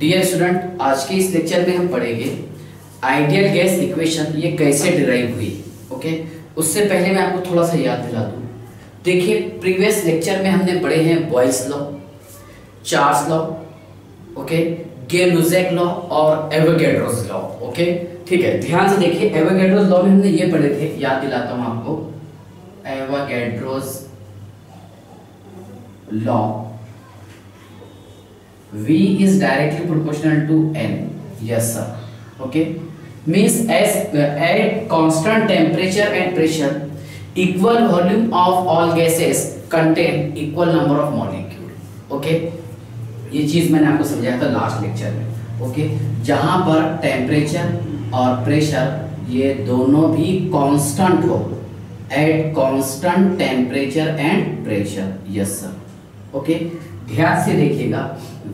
Dear student, आज के इस लेक्चर में हम पढ़ेंगे आइडियल गैस इक्वेशन ये कैसे डिराइव हुई। ओके, उससे पहले मैं आपको थोड़ा सा याद दिला दूं। देखिए, प्रीवियस लेक्चर में हमने पढ़े हैं Boyle's law, Charles law, okay, Gay Lussac law और एवोगैड्रोस लॉ। ओके, ठीक है, ध्यान से देखिए। एवोगैड्रोस लॉ में हमने ये पढ़े थे, याद दिलाता हूं आपको। Avogadro's law, V is directly proportional to N. Yes sir. Okay, means as at constant temperature and pressure, equal volume of all gases contain equal number of molecule. Okay, ये चीज मैंने आपको समझाया था लास्ट लेक्चर में। Okay, जहां पर temperature और प्रेशर ये दोनों भी कांस्टेंट हो, at constant temperature and pressure. Yes sir. Okay, ध्यान से देखिएगा,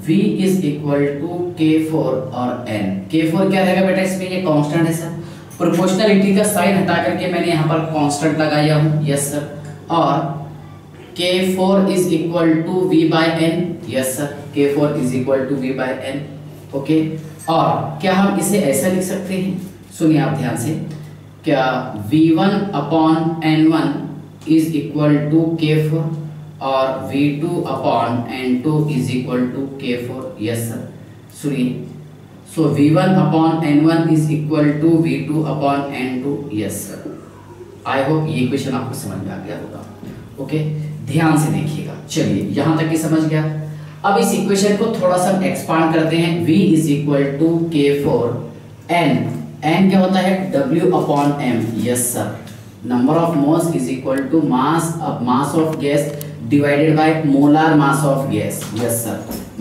V is equal to K4 और N। K4 क्या रहेगा बेटा इसमें? ये कांस्टेंट है सर। प्रोपोर्शनलिटी का साइन हटा करके मैंने यहाँ पर कांस्टेंट लगाया हूँ। Yes sir. और K4 is equal to V by N। Yes sir, K4 is equal to V by N। Okay, और क्या हम इसे ऐसा लिख सकते हैं? सुनिए आप ध्यान से, क्या V1 upon N1 is equal to K4 और V2 upon N2 is equal to K4। Yes sir, सुनिए। So V1 upon N1 is equal to V2 upon N2। Yes sir, I hope ये इक्वेशन आपको समझ में आ गया होगा। Okay, ध्यान से देखिएगा। चलिए, यहां तक की समझ गया। अब इस इक्वेशन को थोड़ा सा एक्सपांड करते हैं। V is equal to K4 N क्या होता है? W upon M। Yes sir, number of moles is equal to mass of gas divided by molar mass of gas. Yes sir,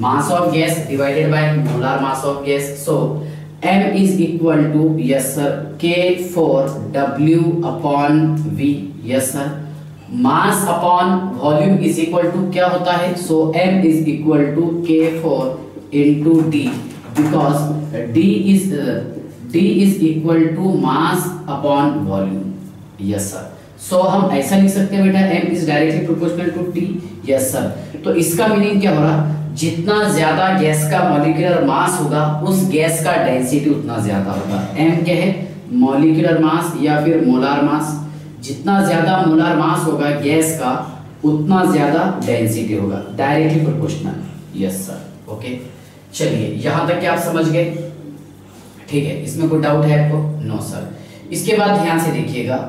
mass of gas divided by molar mass of gas. So M is equal to, yes sir, K4W upon V. Yes sir, mass upon volume is equal to क्या होता है? So M is equal to K4 into D, because D is equal to mass upon volume. Yes sir. सो हम ऐसा लिख सकते हैं बेटा, M is directly proportional to T। Yes sir, तो इसका मीनिंग क्या हो रहा? जितना ज्यादा गैस का मॉलिक्यूलर मास होगा, उस गैस का डेंसिटी उतना ज्यादा होगा। M क्या है? मॉलिक्यूलर मास या फिर मोलार मास। जितना ज्यादा मोलार मास होगा गैस का, उतना ज्यादा डेंसिटी होगा, directly proportional. Yes sir. Okay, चलिए, यहां तक क्या आप समझ गए? ठीक है, इसमें कोई डाउट है आपको? No sir. इसके बाद ध्यान से देखिएगा।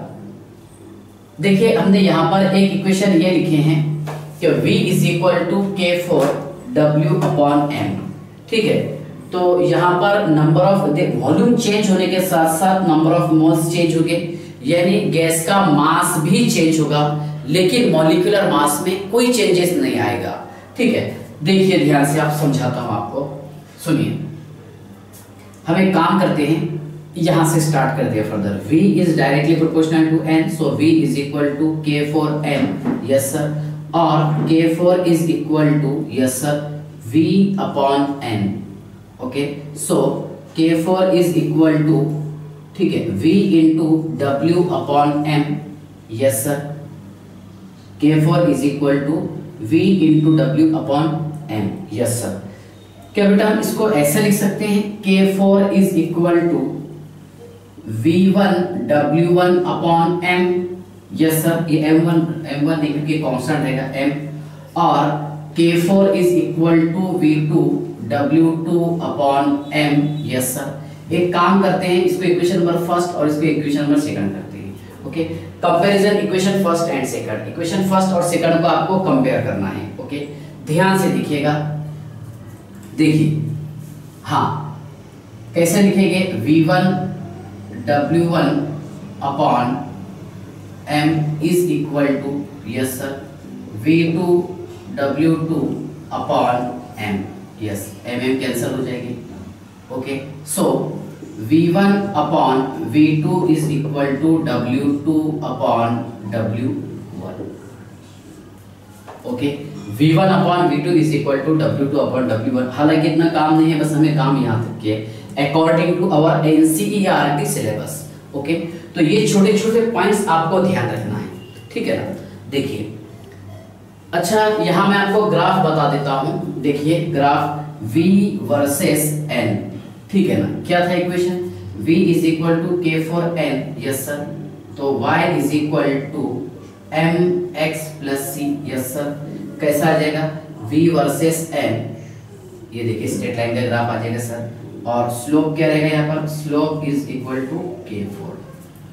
देखिए, हमने यहाँ पर एक इक्वेशन ये लिखे हैं कि V is equal to K4W upon M। ठीक है, तो यहाँ पर नंबर ऑफ वॉल्यूम चेंज होने के साथ साथ नंबर ऑफ मोल्स चेंज हो गए, यानी गैस का मास भी चेंज होगा, लेकिन मॉलिक्यूलर मास में कोई चेंजेस नहीं आएगा। ठीक है, देखिए ध्यान से, आप समझाता हूँ आपको, सुनिए। हम एक काम करते हैं, यहां से स्टार्ट कर दिया further. V is directly proportional to N, so V is equal to K4N। Yes sir, और K4 is equal to, yes sir, V upon N। Okay, so K4 is equal to, ठीक है, V into W upon M। Yes sir, K4 is equal to V into W upon M। Yes sir, क्या बेटा हम इसको ऐसा लिख सकते हैं? K4 is equal to V1 W1 upon M। Yes sir, ये M1 नहीं क्योंकि कांस्टेंट रहेगा M, और K4 is equal to V2 W2 upon M। Yes sir, एक काम करते हैं, इसको इक्वेशन नंबर फर्स्ट और इसको इक्वेशन नंबर सेकंड करते हैं। Okay, comparison equation first and second. Equation first और सेकंड को आपको कंपेयर करना है। ओके, ध्यान से देखिएगा। देखिए, हाँ, कैसे लिखेंगे? V1 W1 upon M is equal to, yes sir, V2 W2 upon M। Yes, M cancel हो जाएगी। Okay, so V1 upon V2 is equal to W2 upon W1। Okay, V1 upon V2 is equal to W2 upon W1। हालांकि इतना काम नहीं है, बस हमें काम यहाँ तक के according to our NCERT syllabus. Okay, तो ये छोटे छोटे पॉइंट्स आपको ध्यान रखना है। ठीक है ना? देखिए, अच्छा, यहाँ मैं आपको ग्राफ बता देता हूँ। देखिए ग्राफ, V वर्सेस N, ठीक है ना, क्या था equation, V is equal to K for N, yes sir, तो Y is equal to mx plus c, yes sir, कैसा आ जाएगा V वर्सेस N, ये देखिए स्ट्रेट लाइन का ग्राफ आ जाएगा सर, और स्लोप क्या रहेगा यहाँ पर, slope is equal to K4,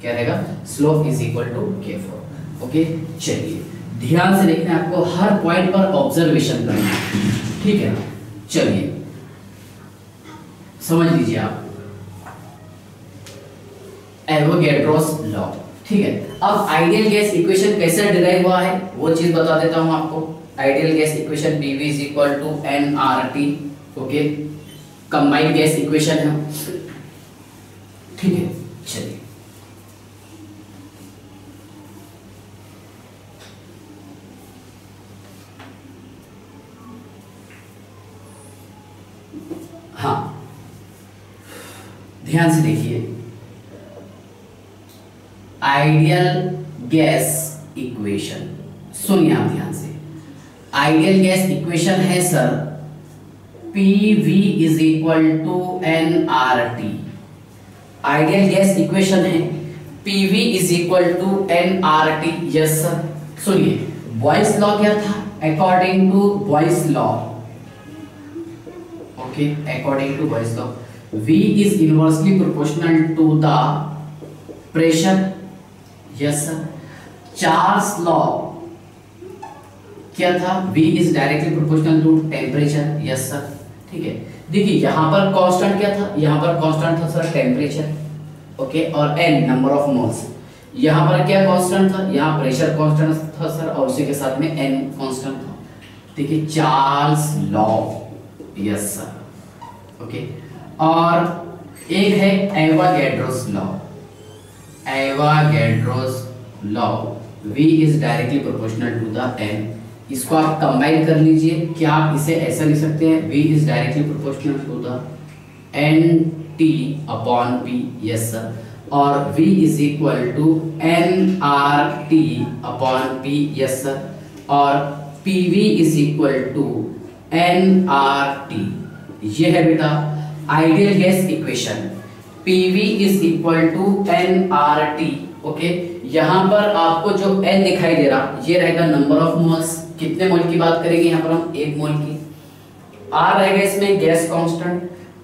क्या रहेगा, slope is equal to K4, okay. चलिए ध्यान से देखना, आपको हर पॉइंट पर ऑब्जर्वेशन करना है, ठीक है ना। चलिए समझ लीजिए आप एवोगैड्रोस लॉ, ठीक है। अब आइडियल गैस इक्वेशन कैसे डिराइव हुआ है वो चीज बता देता हूं आपको। Ideal gas equation PV is equal to nRT, okay, combined gas equation है, ठीक है। चलिए हाँ, ध्यान से देखिए, आइडियल गैस इक्वेशन, सुनिए आप ध्यान से, आइडियल गैस इक्वेशन है sir PV is equal to nRT, ideal gas equation है PV is equal to nRT, yes sir. सुनिए बॉयस लॉ क्या था, according to Boyle's law, okay, according to Boyle's law V is inversely proportional to the pressure, yes sir। Charles law क्या था, V is directly proportional to temperature, yes sir, ठीक है। देखिए यहाँ पर कांस्टेंट क्या था, यहाँ पर कांस्टेंट था सर टेम्परेचर, ओके, और N नंबर ऑफ मोल्स, यहाँ पर क्या कांस्टेंट था, यहाँ प्रेशर कांस्टेंट था सर, और उसी के साथ में N कांस्टेंट था, देखिए Charles law, yes sir, okay. और एक है Avogadro's law, Avogadro's law, V is directly proportional to the N, इसको आप कंबाइन कर लीजिए, क्या आप इसे ऐसा लिख सकते हैं, V is directly proportional to the NT upon P, yes sir, और V is equal to nRT upon P, yes sir, और PV is equal to nRT, ये है बेटा ideal gas equation, PV is equal to nRT, okay. यहाँ पर आपको जो N दिखाई दे रहा ये रहेगा नंबर ऑफ मोल्स, कितने मोल की बात करेंगे यहाँ पर हम, 1 मोल की, R रहेगा इसमें गैस कांस्टेंट,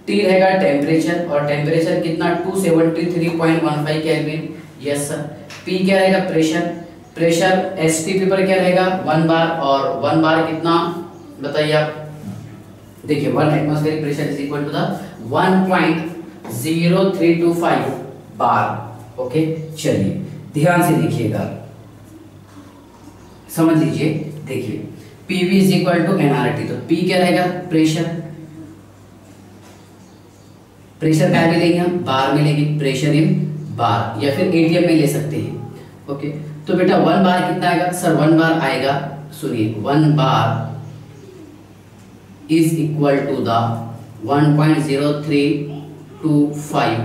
T रहेगा टेम्परेचर, और टेम्परेचर कितना 273.15 केल्विन, यस सर। P क्या रहेगा प्रेशर, प्रेशर STP पर क्या रहेगा 1 बार, और 1 बार कितना बताइए आप, देखिए 1 atmospheric pressure is equal to the 1.0325 bar, okay. चलिए ध्यान से देखिएगा, समझ लीजिए, देखिए PV is equal to nRT, तो P क्या रहेगा प्रेशर, प्रेशर क्या लेंगे हम, बार में लेंगे, प्रेशर इन बार, या फिर ATM में ले सकते हैं, ओके। तो बेटा 1 बार कितना आएगा सर, 1 बार आएगा, सुनिए 1 बार is equal to the 1.0325,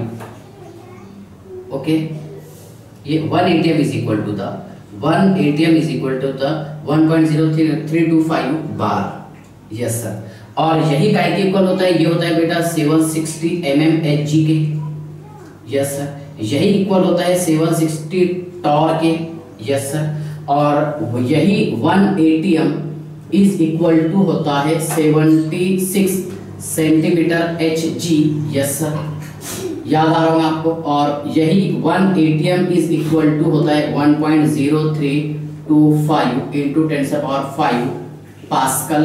okay, ये 1 ATM is equal to the 1 ATM is equal to the 1.0325 bar, yes sir. और यही काय के इक्वल होता है, ये होता है बेटा 760 mmHg के, यस सर, यही इक्वल होता है 760 टॉर के, यस सर, और यही 1 ATM इज इक्वल टू होता है 76 सेंटीमीटर HG, यस सर, याद आ रहा होगा आपको, और यही 1 ATM इज इक्वल टू होता है 1.0325 इंटू 10⁵ पास्कल,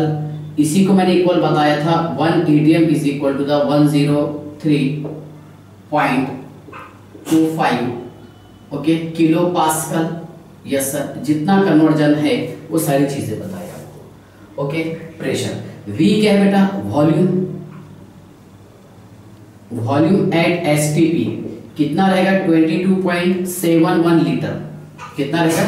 इसी को मैंने इक्वल बताया था, 1 ATM is equal to the 103.25, okay, kilo pascal, yes sir. जितना कन्वर्जन है वो सारी चीजें बताया, ओके। प्रेशर V क्या है बेटा, वॉल्यूम, वॉल्यूम एट STP कितना रहेगा 22.71 लीटर, कितना रहेगा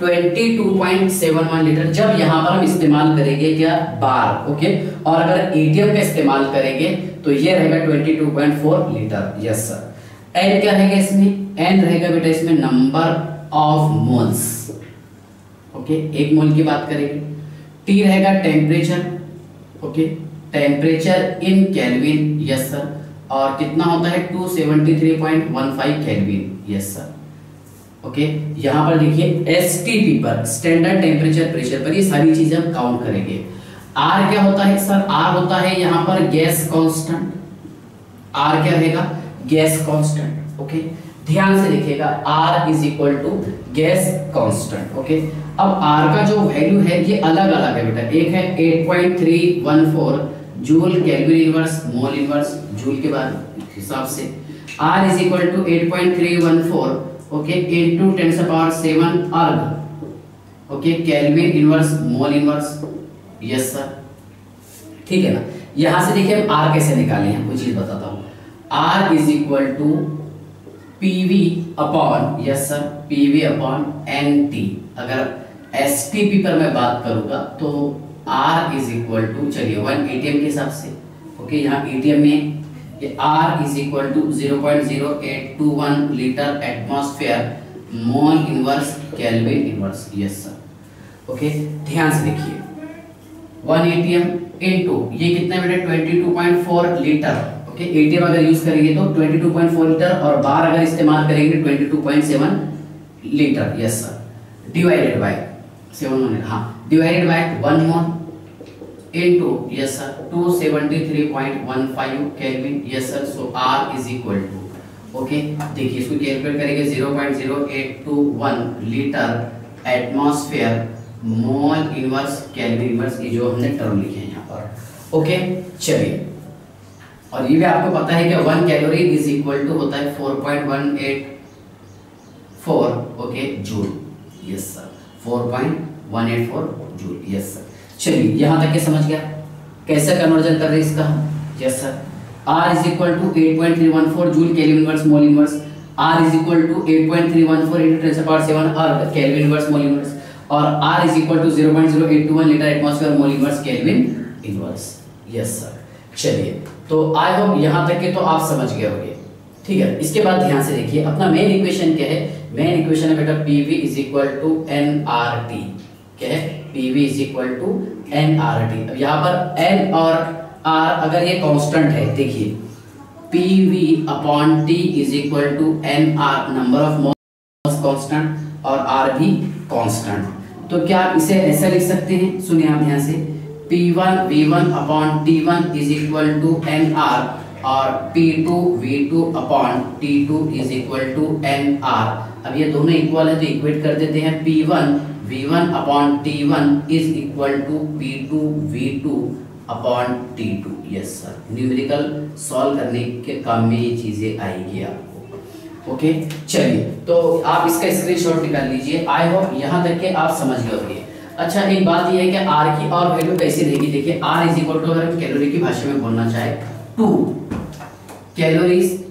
22.71 लीटर, जब यहाँ पर हम इस्तेमाल करेंगे क्या बार, ओके, और अगर ATM का इस्तेमाल करेंगे तो ये रहेगा 22.4 लीटर, यस सर। N क्या रहेगा इसमें, N रहेगा बेटा इसमें नंबर ऑफ मोल्स, ओके, 1 मोल की बात करेंगे। T रहेगा temperature, okay, temperature in kelvin, yes sir, और कितना होता है 273.15 केल्विन, यस सर। ओके, यहाँ पर देखिए एसटीपी पर, स्टैंडर्ड टेम्परेचर प्रेशर पर, ये सारी चीजें हम काउंट करेंगे। आर क्या होता है सर? आर होता है यहाँ पर गैस कांस्टेंट। आर क्या रहेगा? Gas constant. ओके, ध्यान से देखिएगा, R is equal to gas constant. Okay, अब आर का जो वैल्यू है ये अलग अलग है बेटा। एक है 8.314 joule kelvin inverse mole inverse, joule के बाद हिसाब से R is equal to 8.314 okay into 10⁷ erg, okay, kelvin inverse mole inverse, yes sir, ठीक है ना। यहां से देखिए हम आर कैसे निकाले हैं, वो चीज बताता हूं। R is equal to PV upon, yes sir, PV upon NT. अगर एसटीपी पर मैं बात करूंगा तो आर इज इक्वल टू, चलिए 1 एटीएम के हिसाब से, ओके, यहाँ एटीएम में ये R is equal to 0.0821 litre atmosphere mole inverse kelvin inverse, yes sir. Okay, ध्यान से देखिए 1 एटीएम इनटू ये कितना बेटा 22.4 लीटर। ओके, एटीएम अगर यूज करेंगे तो 22.4 लीटर और बार अगर इस्तेमाल करेंगे 22.7 litre, yes sir, divided by 7, हाँ, divided by 1 mole into, yes sir, 273.15 kelvin, yes sir. So R is equal to, okay, देखिए इसको कैलकुलेट करेंगे 0.0821 litre atmosphere mole inverse kelvin inverse, ये जो हमने टर्म लिखे हैं यहाँ पर। ओके, चलिए, और ये भी आपको पता है कि 1 कैलोरी इज इक्वल टू होता है 4.184 okay joule, yes sir, 4.184 joule, yes sir. चलिए यहां तक के समझ गया कैसे कन्वर्जन कर रहे हैं इसका, yes sir. R is equal to 8.314 joule kelvin inverse mole inverse, R is equal to 8.314 into 10⁷ erg kelvin inverse mole inverse, और R is equal to 0.0821 litre atmosphere mole inverse kelvin inverse, yes sir. चलिए, तो I hope यहां तक के तो आप समझ गए होंगे, ठीक है। इसके बाद ध्यान से देखिए अपना मेन इक्वेशन क्या है। मेन इक्वेशन है बेटा PV is equal to nRT, क्या है? PV is equal to nRT। अब यहाँ पर n और r अगर ये कांस्टेंट है, देखिए PV upon T is equal to nR, number of moles constant और r भी कांस्टेंट। तो क्या आप इसे ऐसा लिख सकते हैं? सुनिए आप ध्यान से, P1 V1 upon T1 is equal to nR और P2 V2 upon T2 is equal to nR। अब ये दोनों इक्वल है तो इक्वेट कर देते हैं, P1 V1 upon T1 is equal to P2 V2 upon T2, yes sir. Numerical solve करने के काम में ये चीजें आएगी आपको, ओके। चलिए, तो आप इसका स्क्रीनशॉट निकाल लीजिए। आई होप यहाँ तक के आप समझ गए होंगे। अच्छा, एक बात ये है कि R की और वैल्यू कैसी रहेगी, देखिए R इज इक्वल टू, अगर हम कैलोरी की भाषा में बोलना चाहे, 2 कैलोरीज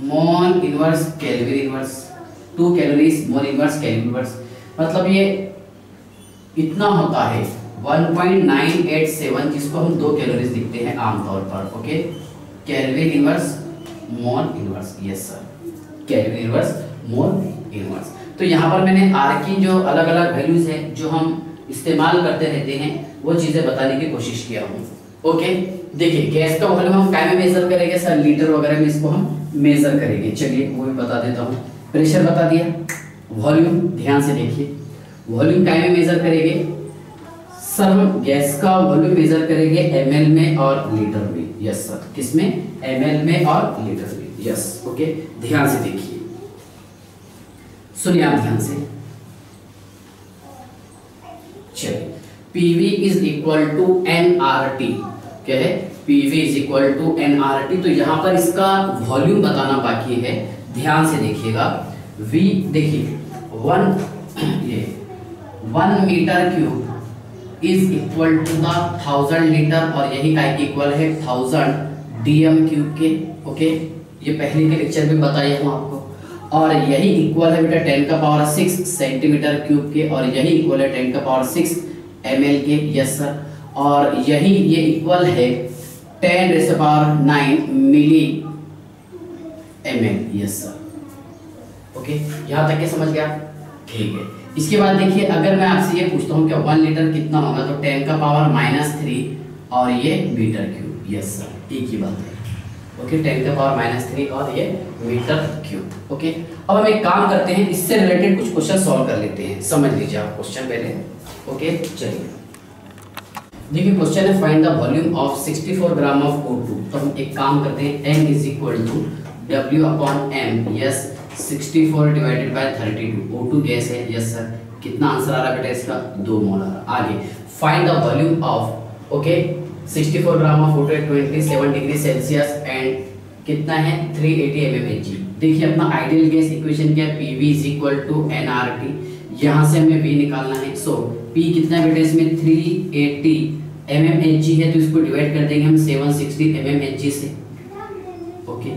मोल इनवर्स केल्विन इनवर्स, 2 कैलोरीज मोल इनवर्स केल्विन इनवर्स, मतलब ये इतना होता है 1.987, जिसको हम 2 कैलोरीज लिखते हैं आमतौर पर, okay, kelvin inverse mole inverse, yes sir, kelvin inverse mole inverse. तो यहाँ पर मैंने R की जो अलग अलग वैल्यूज है जो हम इस्तेमाल करते रहते हैं वो चीजें बताने की कोशिश किया हूँ, ओके। देखिए गैस का वॉल्यूम हम क्या में मेजर करेंगे सर? लीटर वगैरह में इसको हम मेजर करेंगे। चलिए वो भी बता देता हूँ। प्रेशर बता दिया, वॉल्यूम ध्यान से देखिए, वॉल्यूम क्या में मेजर करेंगे सर? हम गैस का वॉल्यूम मेजर करेंगे ml में और लीटर में, यस सर। किसमें? ml में और लीटर में, यस, ओके। ध्यान से देखिए, सुनिए आप ध्यान से। चलिए, PV is equal to nRT, क्या है? PV is equal to nRT। तो यहां पर इसका वॉल्यूम बताना बाकी है, ध्यान से देखिएगा। V देखिए 1 metre cube is equal to the 1000 litre, और यही का इक्वल है 1000 DM क्यूब के, ओके। ये पहले के लेक्चर में बताया हूँ आपको। और यही इक्वल है बेटा 10 का पावर 6 सेंटीमीटर क्यूब के, और यही इक्वल है 10 का पावर 6 ml के, यस सर। और यही ये इक्वल है 10⁹ मिली ml, यस सर, ओके। यहाँ तक के समझ गया, ठीक है। इसके बाद देखिए, अगर मैं आपसे ये पूछता हूँ कि 1 लीटर कितना होगा, तो 10 का पावर -3 और ये मीटर क्यूब। यस सर, एक ही बात है। ओके, 10⁻³ और ये मीटर क्यूब। ओके, अब हम एक काम करते हैं, इससे रिलेटेड कुछ क्वेश्चन सॉल्व कर लेते हैं। समझ लीजिए आप क्वेश्चन पहले। ओके, चलिए देखिए क्वेश्चन है find the volume of 64 gram of O2। तो हम एक काम करते हैं, n = W/m। Yes, 64 / 32 O2 gas है। यस सर, कितना आंसर आ रहा है बेटा इसका? 2 मोल आ रहा। आगे find the volume of, okay, 64 gram of O2 at 27 degree Celsius and कितना है? 380 mmHg। देखिए अपना आइडियल गैस इक्वेशन क्या है? PV = nRT। यहाँ से हमें V निकालना है। सो P कितना है बेटा इसमें? 380 mmHg है, तो इसको डिवाइड कर देंगे हम 760 mmHg से। ओके,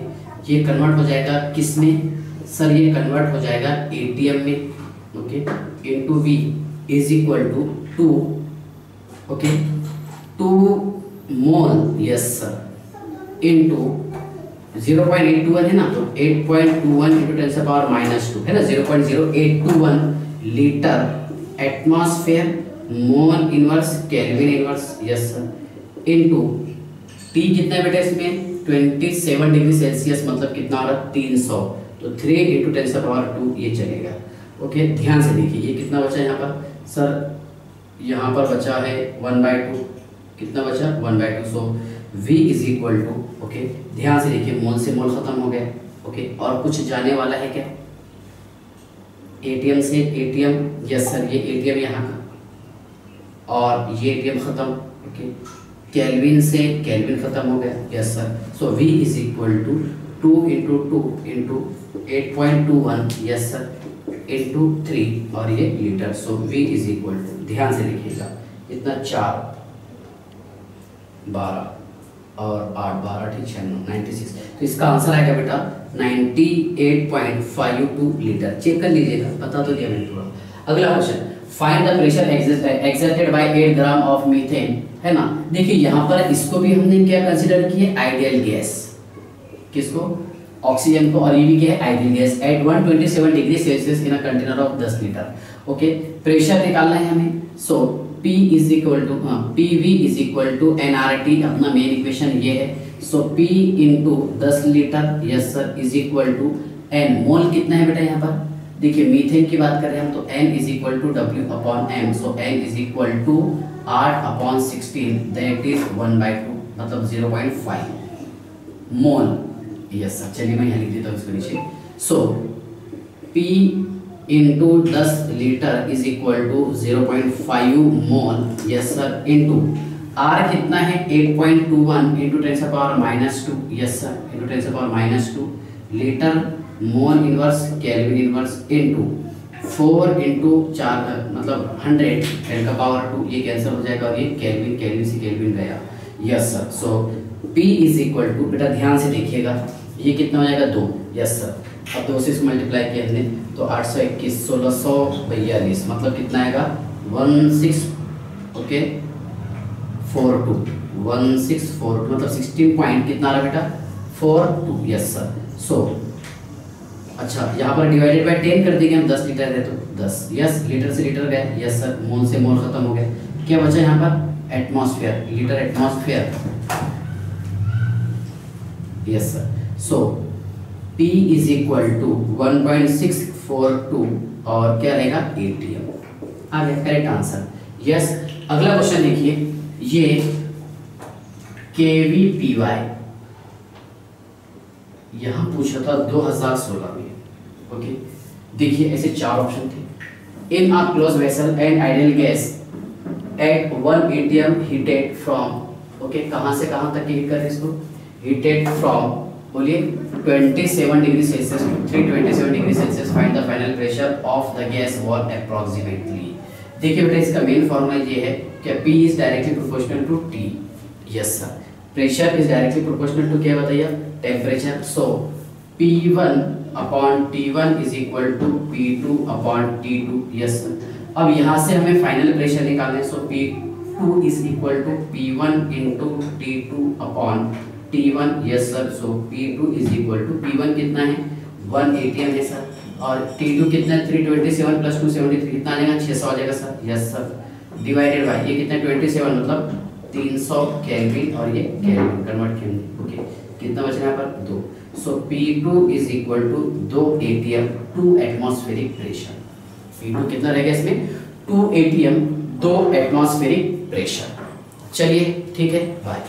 ये कन्वर्ट हो जाएगा किस में सर? ये कन्वर्ट हो जाएगा ATM में। ओके, इनटू V = 2, ओके, 2 मोल। यस सर, इनटू 0.821 है ना, तो 8.21 × 10⁻² है ना, 0.0821 litre atmosphere mole inverse kelvin inverse. Yes sir, into T कितना है बेटा इसमें? 27 डिग्री सेल्सियस, मतलब कितना हो रहा है? 300, तो 3 × 10⁻², ये चलेगा। ओके, ध्यान से देखिए ये कितना बचा यहाँ पर सर? यहाँ पर बचा है 1/2। कितना बचा? 1/2। सो V = ओके, ध्यान से देखिए, मोल से मोल खत्म हो गया। ओके, और कुछ जाने वाला है क्या? ATM से ATM। यस सर, ये ATM यहाँ का और ये ATM खत्म। ओके, केल्विन से केल्विन खत्म हो गया। यस सर, सो V = 2 × 2 × 8.21। यस सर, इनटू 3 और ये लीटर। सो V = ध्यान से लिखिएगा, इतना 4 12 और 8 12 ठीक 96। तो इसका आंसर आएगा बेटा 98.52 लीटर। चेक कर लीजिएगा, बता तो दिया मैंने पूरा। अगला question, find the pressure exerted by 8 gram of methane, है ना। देखिए यहाँ पर इसको भी हमने क्या कंसीडर किया? Ideal gas. किसको? ऑक्सीजन को। और ये भी क्या है? Ideal gas eight 127 degree Celsius in a container of 10 litre. Okay, pressure निकालना है हमें। सो PV = nRT, अपना मेन इक्वेशन ये है। सो P × 10 litre, yes sir, = N। मोल कितना है बेटा यहाँ पर? देखिए मीथेन की बात कर रहे हैं हम, तो N = W/m। So N = 8/16, that is 1/2, मतलब 0.5 मोल। यस सर, चलिए मैं यहाँ लिख देता हूँ इसको नीचे। सो P × 10 लीटर = 0.5 मोल। यस सर, इनटू R कितना है? 8.21 × 10⁻²। Yes sir, × 10⁻² litre mole inverse kelvin inverse, into 4 × 4 मतलब 100 10⁻²। ये कैंसिल हो जाएगा और ये केल्विन से केल्विन गया। यस सर, सो P = बेटा ध्यान से देखिएगा, ये कितना हो जाएगा? 2। यस सर, अब 2 से इसको मल्टीप्लाई किया हमने, तो 821 1642, मतलब कितना आएगा? 16, ओके, 42 1642, मतलब 16 पॉइंट कितना आ रहा बेटा? 42। यस सर, सो अच्छा यहाँ पर डिवाइडेड बाय 10 कर देंगे हम, 10 लीटर है तो 10। यस, लीटर से लीटर गए। यस सर, मोल से मोल खत्म हो गया। क्या बचा यहाँ पर? Atmosphere, litre atmosphere. Yes sir, so P = 1.642 और क्या रहेगा? ATM। आ गया करेक्ट आंसर। यस, अगला क्वेश्चन देखिए, ये KVPY यहाँ पूछा था 2016 में। ओके, देखिए ऐसे 4 ऑप्शन थे। In a closed vessel and ideal gas at 1 ATM heated from, okay, कहाँ से कहाँ तक हीट कर रहे हैं इसको? हीटेड फ्रॉम, बोलिए, 27 degree Celsius to 327 degree Celsius. Find the final pressure of the gas wall approximately. देखिए बेटा इसका मेन फॉर्मूला ये है कि P इज directly proportional to T। Yes sir, pressure is directly proportional to क्या बताइए? टेम्परेचर। सो P1/T1 = P2/T2। यस सर, अब यहाँ से हमें फाइनल प्रेशर निकालना है। सो P2 = P1 × T2/T1। Yes sir, सो P2 = P1 कितना है? 1 ATM है सर, और T2 कितना है? 327 + 273 कितना आ जाएगा? 600 आ जाएगा sir. Yes sir, divided bye ये कितना? 27 मतलब 300 केल्विन और ये केल्विन कन्वर्ट केल्विन। ओके, कितना बचा यहाँ पर 2। So P2 is equal to 2 atm 2 atmospheric pressure. P2 कितना रहेगा इसमें 2 atm 2 एटमॉस्फेरिक प्रेशर। चलिए ठीक है, बाय।